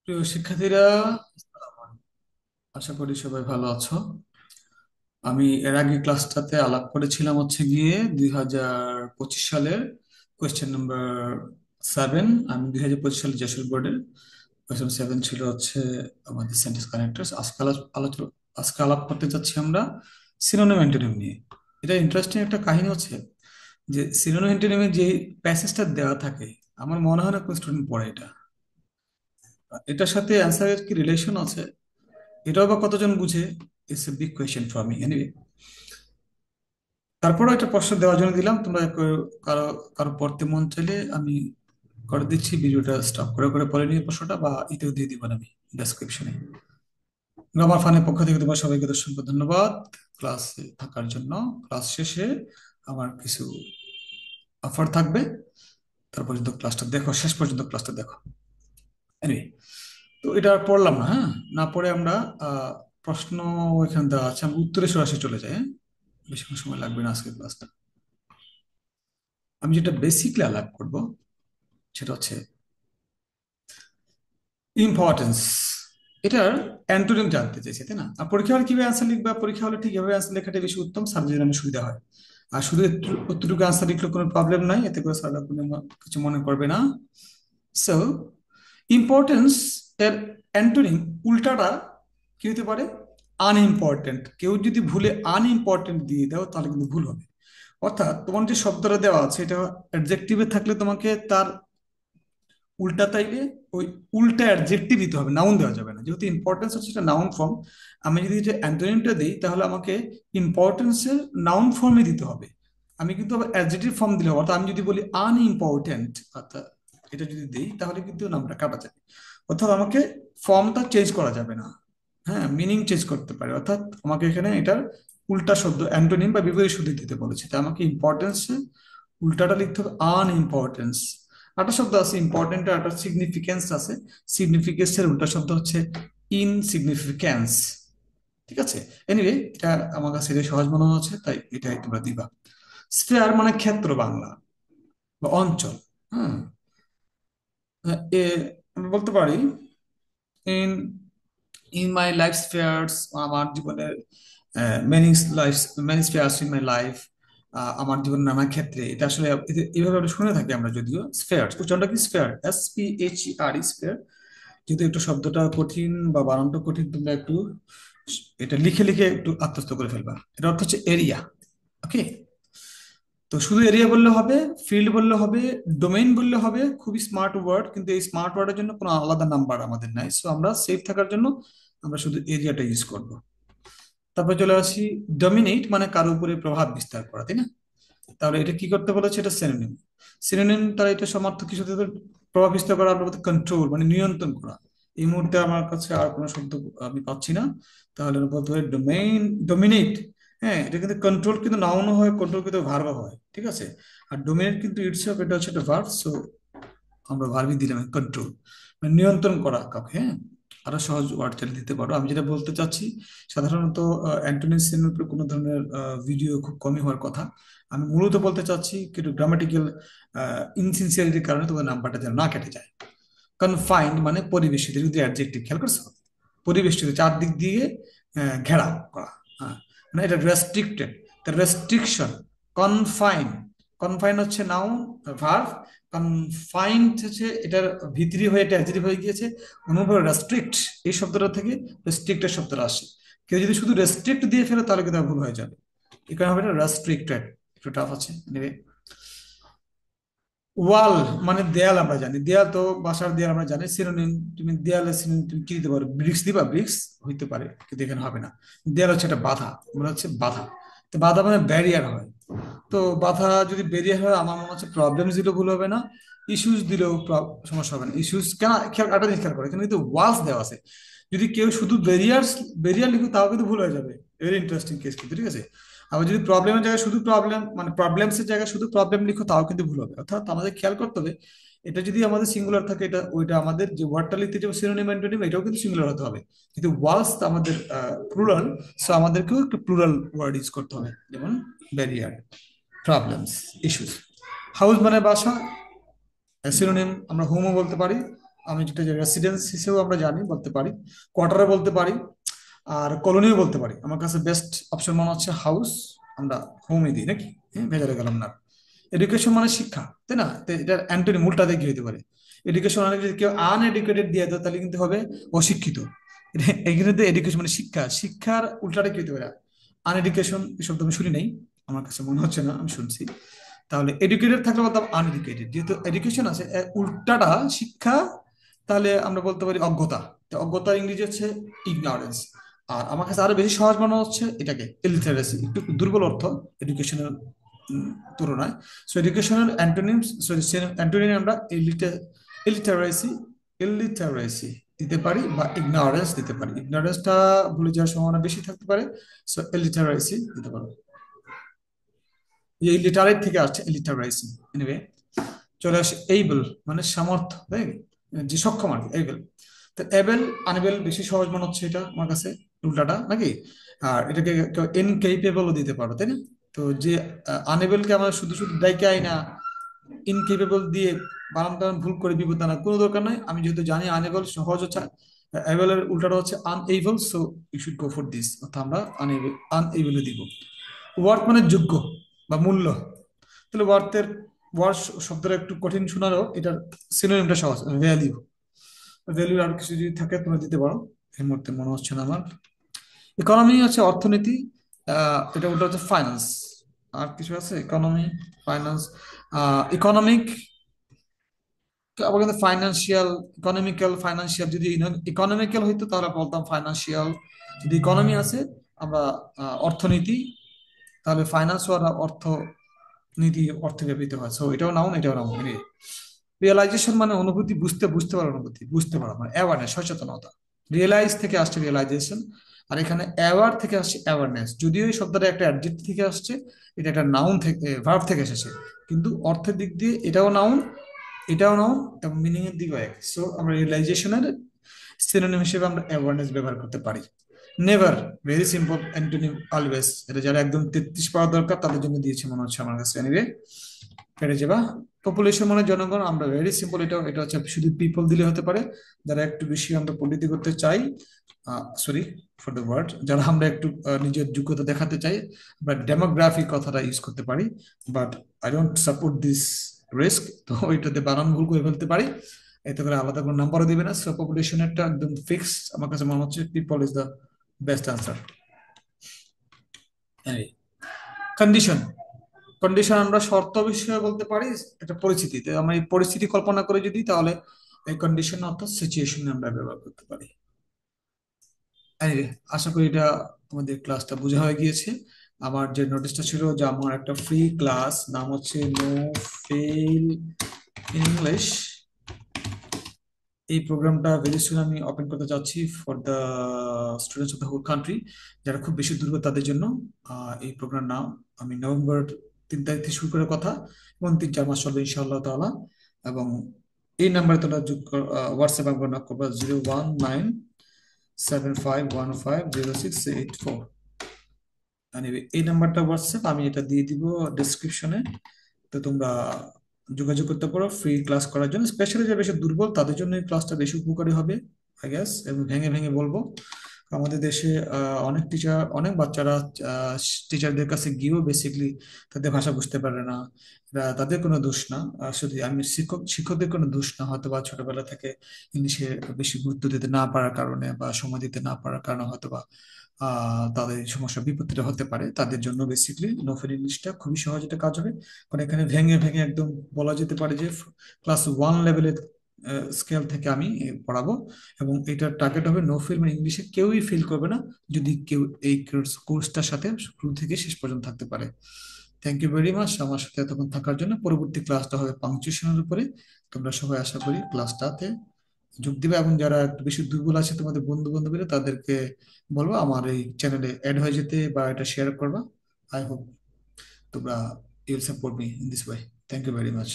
প্রিয় শিক্ষার্থীরা, আশা করি সবাই ভালো আছো। আমি এর আগে ক্লাসটাতে আলাপ করেছিলাম হচ্ছে গিয়ে 2025 সালের কোয়েশ্চেন নাম্বার 7। আমি 2025 সালে যশোর বোর্ডের কোয়েশ্চেন 7 ছিল হচ্ছে আমাদের সেন্টেন্স কানেক্টরস। আজকে আলাপ করতে যাচ্ছি আমরা সিনোনিম অ্যান্টোনিম নিয়ে। এটা ইন্টারেস্টিং একটা কাহিনী হচ্ছে যে সিনোনিম অ্যান্টোনিমের যে প্যাসেজটা দেওয়া থাকে, আমার মনে হয় না কোন স্টুডেন্ট পড়ে এটা। এটার সাথে অ্যান্সারের কি রিলেশন আছে, এটাও বা কতজন বুঝে? It's a big question for me. Anyway, তারপরও একটা প্রশ্ন দেওয়ার জন্য দিলাম। তোমরা কারো কারো পড়তে মন চাইলে আমি করে দিচ্ছি, ভিডিওটা স্টপ করে করে পড়ে নিয়ে প্রশ্নটা, বা এতেও দিয়ে দিব আমি ডেসক্রিপশনে। গ্রামার ফানের পক্ষ থেকে তোমার সবাইকে অসংখ্য ধন্যবাদ ক্লাসে থাকার জন্য। ক্লাস শেষে আমার কিছু অফার থাকবে, তার পর্যন্ত ক্লাসটা দেখো, শেষ পর্যন্ত ক্লাসটা দেখো। এনিওয়ে, তো এটা আর পড়লাম না। হ্যাঁ, না পড়ে আমরা আহ, প্রশ্ন এখানে দেওয়া আছে, আমি উত্তরে সরাসরি চলে যাই। হ্যাঁ, বেশিক্ষণ সময় লাগবে না আজকের ক্লাসটা। আমি যেটা বেসিকলি আলাপ করব সেটা হচ্ছে ইম্পর্টেন্স। এটার অ্যান্টোনিম জানতে চাইছে, তাই না? আর পরীক্ষা হলে কিভাবে অ্যান্সার লিখবা? পরীক্ষা হলে ঠিক এভাবে অ্যান্সার লেখাটা বেশি উত্তম, সাবজেক্ট জন্য সুবিধা হয়। আর শুধু অতটুকু অ্যান্সার লিখলে কোনো প্রবলেম নাই, এতে করে স্যাররা কোনো কিছু মনে করবে না। সো ইম্পর্টেন্স এর অ্যান্টোনিম উল্টাটা কি হতে পারে? আনইম্পর্টেন্ট। কেউ যদি ভুলে আনইম্পর্টেন্ট দিয়ে দাও তাহলে কিন্তু ভুল হবে। অর্থাৎ তোমার যে শব্দটা দেওয়া আছে এটা অ্যাডজেক্টিভে থাকলে তোমাকে তার উল্টা তাইলে ওই উল্টা অ্যাডজেক্টিভ দিতে হবে, নাউন দেওয়া যাবে না, যেহেতু ইম্পর্টেন্স হচ্ছে এটা নাউন ফর্ম। আমি যদি এটা অ্যান্টোনিমটা দিই তাহলে আমাকে ইম্পর্টেন্সের নাউন ফর্মে দিতে হবে। আমি কিন্তু আবার অ্যাডজেক্টিভ ফর্ম দিলে হবে। অর্থাৎ আমি যদি বলি আনইম্পর্টেন্ট, অর্থাৎ এটা যদি দিই তাহলে কিন্তু নামটা কাটা যাবে। অর্থাৎ আমাকে ফর্মটা চেঞ্জ করা যাবে না। হ্যাঁ, মিনিং চেঞ্জ করতে পারে। অর্থাৎ আমাকে এখানে এটার উল্টা শব্দ অ্যান্টোনিম বা বিপরীত শব্দ দিতে বলেছে, তাই আমাকে ইম্পর্টেন্সের উল্টাটা লিখতে হবে আনইম্পর্টেন্স। একটা শব্দ আছে ইম্পর্টেন্ট, একটা সিগনিফিকেন্স আছে। সিগনিফিকেন্সের উল্টা শব্দ হচ্ছে ইনসিগনিফিক্যান্স। ঠিক আছে? এনিওয়ে, এটা আমার কাছে এটা সহজ মনে হচ্ছে, তাই এটাই তোমরা দিবা। স্ফেয়ার মানে ক্ষেত্র বাংলা বা অঞ্চল। হ্যাঁ, এ আমি বলতে পারি in in my life spheres, আমার জীবনের many life, many spheres in my life. আমার জীবনের নানা ক্ষেত্রে, এটা আসলে এইভাবে আমরা শুনে থাকি আমরা, যদিও স্ফেয়ার উচ্চারণটা কি স্ফেয়ার, SPHER, স্ফেয়ার। যেহেতু একটু শব্দটা কঠিন বা বানানটা কঠিন, তোমরা একটু এটা লিখে লিখে একটু আত্মস্থ করে ফেলবা। এটা অর্থ হচ্ছে এরিয়া। ওকে, তো শুধু এরিয়া বললে হবে, ফিল্ড বললে হবে, ডোমেইন বললে হবে। খুবই স্মার্ট ওয়ার্ড, কিন্তু এই স্মার্ট ওয়ার্ডের জন্য কোনো আলাদা নাম্বার আমাদের নাই। সো আমরা সেফ থাকার জন্য আমরা শুধু এরিয়াটা ইউজ করব। তারপর চলে আসি ডমিনেট, মানে কারো উপরে প্রভাব বিস্তার করা, তাই না? তাহলে এটা কি করতে বলেছে? এটা সিনোনিম। সিনোনিম তারা এটা সমার্থক কিছু প্রভাব বিস্তার করা, আমরা কন্ট্রোল মানে নিয়ন্ত্রণ করা। এই মুহূর্তে আমার কাছে আর কোনো শব্দ আমি পাচ্ছি না। তাহলে আমরা বলতে পারি ডোমেইন, ডোমিনেট। হ্যাঁ, এটা কিন্তু কন্ট্রোল কিন্তু নাউনও হয়, কন্ট্রোল কিন্তু ভার্বও হয়। ঠিক আছে? আর ডোমিনেট কিন্তু ইটসেলফ এটা হচ্ছে একটা ভার্ব। সো আমরা ভার্বই দিলাম কন্ট্রোল, মানে নিয়ন্ত্রণ করা কাউকে। হ্যাঁ, আরো সহজ ওয়ার্ড চালিয়ে দিতে পারো। আমি যেটা বলতে চাচ্ছি, সাধারণত অ্যান্টোনিম সিনোনিমের উপরে কোনো ধরনের ভিডিও খুব কমই হওয়ার কথা। আমি মূলত বলতে চাচ্ছি কিন্তু গ্রামাটিক্যাল ইনসিনসিয়ারিটির কারণে তোমার নাম্বারটা যেন না কেটে যায়। কনফাইন্ড মানে পরিবেষ্টিত, যদি অ্যাডজেক্টিভ খেয়াল করছো, পরিবেষ্টিত চারদিক দিয়ে ঘেরা করা। হ্যাঁ, মানে এটা রেস্ট্রিক্টেড, রেস্ট্রিকশন। কনফাইন, কনফাইন হচ্ছে নাউন ভার্ব, কনফাইন্ড হচ্ছে এটার ভিতরি হয়ে এটা অ্যাডজেক্টিভ হয়ে গিয়েছে। অনুভব রেস্ট্রিক্ট, এই শব্দটা থেকে রেস্ট্রিক্টেড শব্দটা আসে। কেউ যদি শুধু রেস্ট্রিক্ট দিয়ে ফেলে তাহলে কিন্তু ভুল হয়ে যাবে। এই কারণে হবে এটা রেস্ট্রিক্টেড। একটু টাফ আছে। Anyway, ওয়াল মানে দেয়াল, আমরা জানি দেয়াল তো বাসার দেয়াল আমরা জানি। সিনোনিম, তুমি দেয়ালের সিনোনিম তুমি কি দিতে পারো? ব্রিক্স দিবা? ব্রিক্স হইতে পারে, কিন্তু এখানে হবে না। দেয়াল হচ্ছে একটা বাধা, মনে হচ্ছে বাধা। তো বাধা মানে ব্যারিয়ার হয়। তো বাধা যদি ব্যারিয়ার হয়, আমার মনে হচ্ছে প্রবলেমস দিলেও ভুল হবে না, ইস্যুস দিলেও সমস্যা হবে না। ইস্যুস কেন খেয়াল, একটা জিনিস খেয়াল করে, এখানে কিন্তু ওয়ালস দেওয়া আছে। যদি কেউ শুধু ব্যারিয়ার ব্যারিয়ার লিখো তাও কিন্তু ভুল হয়ে যাবে। ভেরি ইন্টারেস্টিং কেস কিন্তু। ঠিক আছে? আবার যদি প্রবলেমের জায়গায় শুধু প্রবলেম, মানে প্রবলেমস এর জায়গায় শুধু প্রবলেম লিখো তাও কিন্তু ভুল হবে। অর্থাৎ আমাদের খেয়াল করতে হবে, এটা যদি আমাদের সিঙ্গুলার থাকে, এটা ওইটা আমাদের যে ওয়ার্ডটা লিখতে যাবো সিনোনিম অ্যান্টোনিম, এটাও কিন্তু সিঙ্গুলার হতে হবে। কিন্তু ওয়ালস আমাদের প্লুরাল। সো আমাদেরকেও একটু প্লুরাল ওয়ার্ড ইউজ করতে হবে, যেমন ব্যারিয়ার, প্রবলেমস, ইস্যুস। হাউস মানে বাসা, সিনোনিম আমরা হোমও বলতে পারি। আমি যেটা রেসিডেন্স হিসেবে আমরা জানি বলতে পারি, কোয়ার্টারে বলতে পারি, আর কলোনিও বলতে পারি। আমার কাছে বেস্ট অপশন মনে হচ্ছে হাউস। আমরা হোমই দিই নাকি? হ্যাঁ, ভেজালে গেলাম না। এডুকেশন মানে শিক্ষা, তাই না? তো এটার অ্যান্টোনি মূলটাতে কি হতে পারে? এডুকেশন মানে যদি কেউ আনএডুকেটেড দিয়ে দেয় তাহলে কিন্তু হবে অশিক্ষিত। এখানে তো এডুকেশন মানে শিক্ষা, শিক্ষার উল্টাটা কি হতে পারে? আনএডুকেশন, এই শব্দ আমি শুনি নাই, আমার কাছে মনে হচ্ছে না আমি শুনছি। তাহলে এডুকেটেড থাকলে বলতাম আনএডুকেটেড, যেহেতু এডুকেশন আছে এর উল্টাটা শিক্ষা, তাহলে আমরা বলতে পারি অজ্ঞতা। তো অজ্ঞতার ইংরেজি হচ্ছে ইগনোরেন্স। আর আমার কাছে আরো বেশি সহজ মনে হচ্ছে এটাকে ইলিটারেসি, একটু দুর্বল অর্থ এডুকেশনের তুলনায়। So educational antonyms, sorry, antonym আমরা ইলিটারেসি, ইলিটারেসি দিতে পারি, বা ইগনোরেন্স দিতে পারি। ইগনোরেন্সটা ভুলে যাওয়ার সম্ভাবনা বেশি থাকতে পারে। সো ইলিটারেসি দিতে পারো। এই লিটারেট থেকে আসছে লিটারাইজিং। এনিওয়ে, চলে আসে এইবল, মানে সামর্থ্য, তাই? যে সক্ষম আর কি, এইবল। তো এবেল আনএবেল বেশি সহজ মনে হচ্ছে এটা আমার কাছে, উল্টাটা নাকি? আর এটাকে ইনকেপেবলও দিতে পারো, তাই না? তো যে আনএবেলকে আমরা শুধু শুধু ডাইকে আই না, ইনকেপেবল দিয়ে বানান টানান ভুল করে বিপদ না, কোনো দরকার নাই। আমি যেহেতু জানি আনএবল সহজ হচ্ছে, অ্যাভেলের উল্টাটা হচ্ছে unable, so you should go for this, অর্থাৎ আমরা আনএবল, আনএবল দিব। ওয়ার্থ মানে যোগ্য বা মূল্য। তাহলে ওয়ার্থের, ওয়ার্থ শব্দটা একটু কঠিন শোনালেও এটার সিনোনিমটা সহজ, ভ্যালিউ। ভ্যালু আর কিছু যদি থাকে তোমরা দিতে পারো, এই মুহূর্তে মনে হচ্ছে না আমার। ইকোনমি হচ্ছে অর্থনীতি, এটা উল্টো হচ্ছে ফাইন্যান্স। আর কিছু আছে? ইকোনমি, ফাইন্যান্স, ইকোনমিক, আবার কিন্তু ফাইন্যান্সিয়াল, ইকোনমিক্যাল, ফাইন্যান্সিয়াল। যদি ইকোনমিক্যাল হইতো তাহলে বলতাম ফাইন্যান্সিয়াল। যদি ইকোনমি আছে আমরা অর্থনীতি, তাহলে ফাইন্যান্স আর অর্থনীতি, অর্থে ব্যবহৃত হয়। সো এটাও নাউন, এটাও নাউন। রিয়েলাইজেশন মানে অনুভূতি, বুঝতে, বুঝতে পারা, অনুভূতি বুঝতে পারা, মানে অ্যাওয়ারনেস, সচেতনতা। রিয়েলাইজ থেকে আসছে রিয়েলাইজেশন, আর এখানে অ্যাওয়ার থেকে আসছে অ্যাওয়ারনেস। যদিও এই শব্দটা একটা অ্যাডজেক্টিভ থেকে আসছে, এটা একটা নাউন থেকে, ভার্ব থেকে এসেছে, কিন্তু অর্থের দিক দিয়ে এটাও নাউন, এটাও নাউন, এবং মিনিং এর দিকেও এক। সো আমরা রিয়েলাইজেশনের সিনোনিম হিসেবে আমরা অ্যাওয়ারনেস ব্যবহার করতে পারি। Never, very simple antonym always. এটা যারা একদম 33 পাওয়া দরকার তাদের জন্য দিয়েছে মনে হচ্ছে আমার কাছে। এনিওয়ে, কেটে যাবা। পপুলেশন মানে জনগণ, আমরা ভেরি সিম্পল, এটা এটা হচ্ছে শুধু পিপল দিলে হতে পারে। যারা একটু বেশি আমরা পরিণতি করতে চাই, সরি ফর দ্য ওয়ার্ড, যারা আমরা একটু নিজের যোগ্যতা দেখাতে চাই, আমরা ডেমোগ্রাফি কথাটা ইউজ করতে পারি। But I don't support this risk, তো ওইটাতে বানান ভুল করে ফেলতে পারি, এতে করে আলাদা কোনো নাম্বারও দিবে না। সো পপুলেশনেরটা একদম ফিক্স, আমার কাছে মনে হচ্ছে people is the best answer. Condition, condition আমরা শর্ত বিষয়ে বলতে পারি, একটা পরিস্থিতিতে আমরা এই পরিস্থিতি কল্পনা করে যদি, তাহলে এই কন্ডিশন অর্থাৎ সিচুয়েশন আমরা ব্যবহার করতে পারি। Anyway, আশা করি এটা আমাদের ক্লাসটা বোঝা হয়ে গিয়েছে। আমার যে নোটিশটা ছিল, যে আমার একটা ফ্রি ক্লাস নাম হচ্ছে নো ফেল ইংলিশ, এই প্রোগ্রামটা ভেরি সুন আমি ওপেন করতে যাচ্ছি for the students of the whole country, যারা খুব বেশি দুর্বল তাদের জন্য। এই প্রোগ্রাম নাম, আমি নভেম্বর 3 তারিখ থেকে শুরু করার কথা, এবং 3-4 মাস চলবে ইনশাআল্লাহ তাআলা। এবং এই নাম্বারে তোমরা হোয়াটসঅ্যাপ আমরা নক করবা, 01975150684। এই নাম্বারটা হোয়াটসঅ্যাপ, আমি এটা দিয়ে দিব ডেসক্রিপশনে। তো তোমরা যোগাযোগ করতে পারো ফ্রি ক্লাস করার জন্য। স্পেশালি যারা বেশি দুর্বল তাদের জন্য এই ক্লাসটা বেশি উপকারী হবে আই গেস। এবং ভেঙে ভেঙে বলবো, আমাদের দেশে অনেক টিচার, অনেক বাচ্চারা টিচারদের কাছে গিয়েও বেসিকলি তাদের ভাষা বুঝতে পারে না। তাদের কোনো দোষ না, শুধু আমি শিক্ষকদের কোনো দোষ না, হয়তো বা ছোটবেলা থেকে ইংলিশে বেশি গুরুত্ব দিতে না পারার কারণে বা সময় দিতে না পারার কারণে হয়তো বা তাদের এই সমস্যা, বিপত্তিটা হতে পারে। তাদের জন্য বেসিকলি নোফেল ইংলিশটা খুবই সহজ একটা কাজ হবে। কারণ এখানে ভেঙে ভেঙে একদম বলা যেতে পারে যে ক্লাস 1 লেভেলের স্কেল থেকে আমি পড়াবো। এবং এটার টার্গেট হবে নো ফেল, মানে ইংলিশে কেউই ফেল করবে না যদি কেউ এই কোর্সটার সাথে শুরু থেকে শেষ পর্যন্ত থাকতে পারে। থ্যাংক ইউ ভেরি মাচ আমার সাথে এতক্ষণ থাকার জন্য। পরবর্তী ক্লাসটা হবে পাংচুয়েশনের উপরে। তোমরা সবাই আশা করি ক্লাসটাতে যোগ দিবে, এবং যারা একটু বেশি দুর্বল আছে তোমাদের বন্ধু বান্ধবীরা, তাদেরকে বলবো আমার এই চ্যানেলে অ্যাড হয়ে যেতে বা এটা শেয়ার করবা। আই হোপ তোমরা you'll support me in this way. Thank you very much.